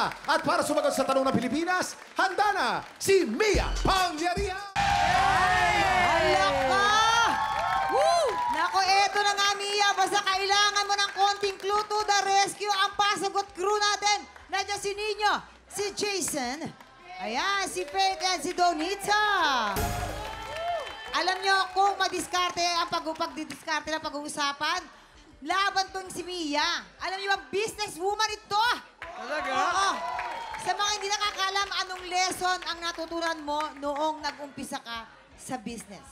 na! At para sumagot sa tanong ng Pilipinas, handa na si Mia Pangyarihan! Hala ka! Woo! Nako, eto na nga, Mia. Basta kailangan mo ng konting clue to the rescue. Ang pasagot crew natin. Nandiyan si Nino, si Jason, ayan, si Faith, and si Donita. Alam nyo kung madiskarte ang pagdidiskarte ng pag-uusapan, laban tong si Mia. Alam nyo ba, businesswoman ito. Talaga? Oo. Sa mga hindi nakakalam, anong lesson ang natutunan mo noong nag-umpisa ka sa business?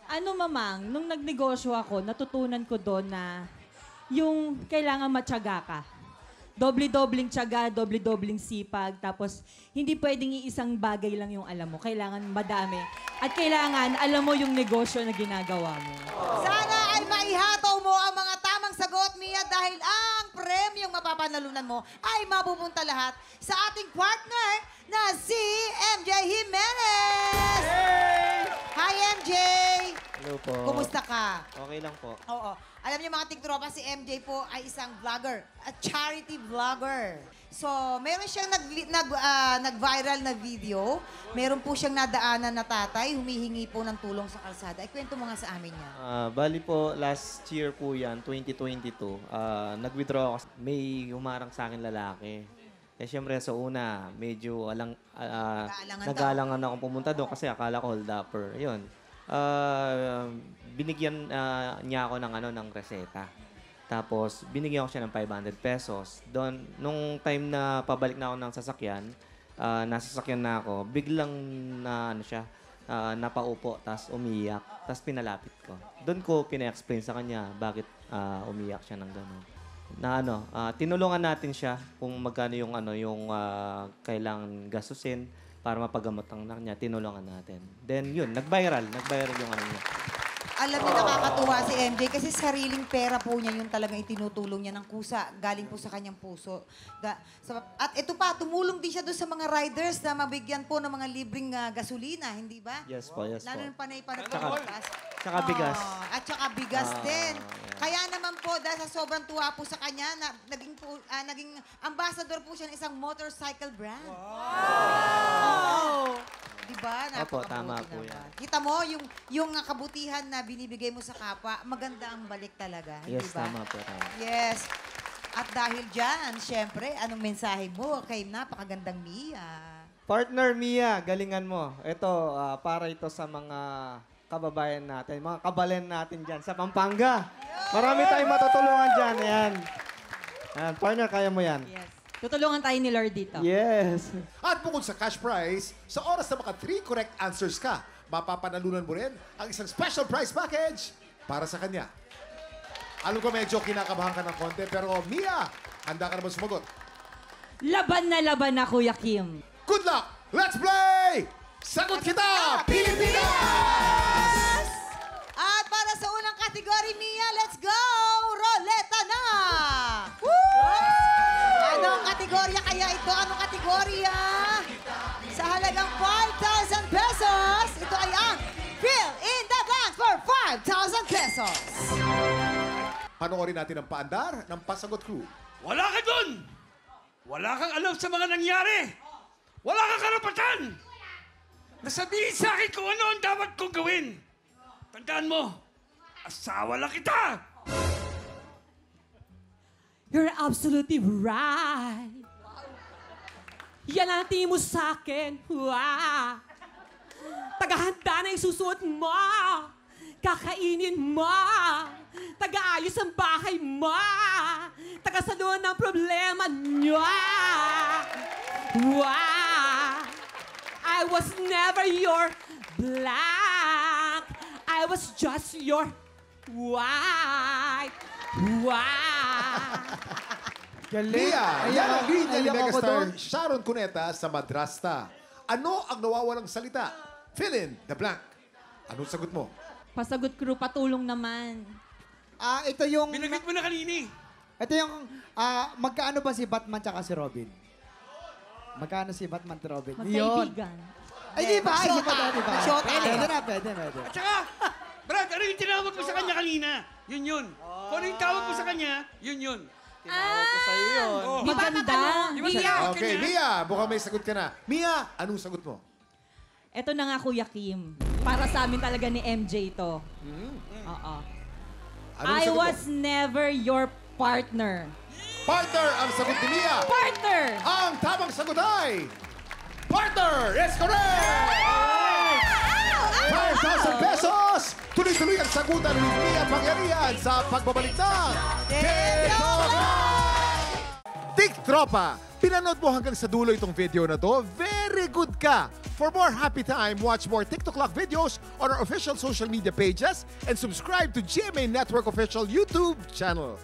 Ano, mamang, nung nagnegosyo ako, natutunan ko doon na yung kailangan matyaga ka. Doble-dobling tiyaga, doble-dobling sipag. Tapos, hindi pwedeng iisang bagay lang yung alam mo. Kailangan madami. At kailangan alam mo yung negosyo na ginagawa mo. Sana ay maihataw mo ang mga tamang sagot, Mia, dahil ang premyong mapapanalunan mo ay mapupunta lahat sa ating partner na si MJ Jimenez! Hey! Hi, MJ! Hello po. Kumusta ka? Okay lang po. Oo. Alam niyo mga tiktropa, si MJ po ay isang vlogger, a charity vlogger. So, meron siyang nag-viral na video. Meron po siyang nadaanan na tatay, humihingi po ng tulong sa kalsada. Ikwento mo nga sa amin yan. Bali po, last year po yan, 2022, nag-withdraw ako. May humarang sa akin lalaki. Eh, syempre, sa una, medyo nag-aalangan akong pumunta doon kasi akala ko hold-upper. Yun. Binigyan niya ako ng reseta. Tapos, binigyan ko siya ng 500 pesos. Doon, nung time na pabalik na ako ng sasakyan, nasasakyan na ako, biglang napaupo, tapos umiyak, tapos pinalapit ko. Doon ko pina-explain sa kanya bakit umiyak siya ng gano'n. Tinulungan natin siya kung magkano yung kailangan gastusin para mapagamot ang anak niya, tinulungan natin. Then yun, nag-viral yung ano niya. Alam niyo, nakakatuwa si MJ kasi sariling pera po niya yung talagang itinutulong niya ng kusa. Galing po sa kanyang puso. At ito pa, tumulong din siya doon sa mga riders na mabigyan po ng mga libreng gasolina, hindi ba? Yes po, yes Lalo po. ng panay pa nagpapagas. Tsaka bigas. At saka bigas din. yeah. Kaya naman po, dahil sa sobrang tuwa po sa kanya, naging ambassador po siya ng isang motorcycle brand. Wow! Diba? Opo, tama po naman. yan. Kita mo, yung kabutihan na binibigay mo sa kapwa, maganda ang balik talaga. Yes, diba? tama po. Tama. Yes. At dahil dyan, syempre, anong mensahe mo kay napakagandang Mia? Partner Mia, galingan mo. Ito, para ito sa mga kababayan natin, mga kabalen natin dyan sa Pampanga. Marami tayong matutulungan dyan. Ayan. Ayan, partner, kaya mo yan. Yes. Tutulungan tayo ni Lord dito. Yes. At bukod sa cash prize, sa oras na maka 3 correct answers ka, mapapanalunan mo rin ang isang special prize package para sa kanya. Alam ko medyo kinakabahan ka ng konti, pero Mia, handa ka naman sumagot. Laban na, Kuya Kim. Good luck! Let's play! Sagot kita, Pilipinas! At para sa unang kategory, Mia, let's go! Roleta na! Anong kategorya kaya ito? Anong kategorya? Sa halagang 5,000 pesos, ito ay ang Fill in the Blank for 5,000 pesos. Panoorin natin ang paandar ng Pasagot Crew. Wala ka dun! Wala kang alam sa mga nangyari! Wala kang karapatan! Nasabihin sa akin kung ano ang dapat kong gawin. Tandaan mo, asawa lang kita! You're absolutely right. Yan ang tingin mo sa akin. Wow. Tagahanda na isusuot mo. Kakainin mo. Taga-ayos ang bahay mo. Tagasaluhan ng problema niyo. Wow. I was never your black. I was just your white. Wow. Mia, yan ang linya ni megastar Sharon Cuneta sa Madrasta. Ano ang nawawalang salita? Fill in the blank. Anong sagot mo? Pasagot crew, patulong naman. Ito yung... Binagit mo na kanini. Ito yung... magkaano ba si Batman tsaka si Robin? Magkano si Batman at Robin? Magkaibigan. Ay, di ba? Ay, di ba? Di ba? Mag-shota. Pwede na, pwede. At saka, Brad, ano yung tinawag mo sa kanya kanina? Yun. Kung ano yung tawag mo sa kanya, yun. Tinawag ko sa'yo yun. Oh. Maganda. Mia! Okay, Mia, mukhang may sagot ka na. Mia, anong sagot mo? Ito na nga, Kuya Kim. Para sa amin talaga ni MJ to. Oo. Anong I sagot was mo? never your partner. Partner ang sagot ni Mia. Partner! Ang tamang sagot ay... Partner is correct! 5,000 pesos! Tuloy-tuloy ang sagutan ni Mia Pangyarihan sa pagbabalik ng Tik Tropa! Pinanood mo hanggang sa dulo itong video na to. Very good ka! For more happy time, watch more TikTok Clock videos on our official social media pages and subscribe to GMA Network official YouTube channel.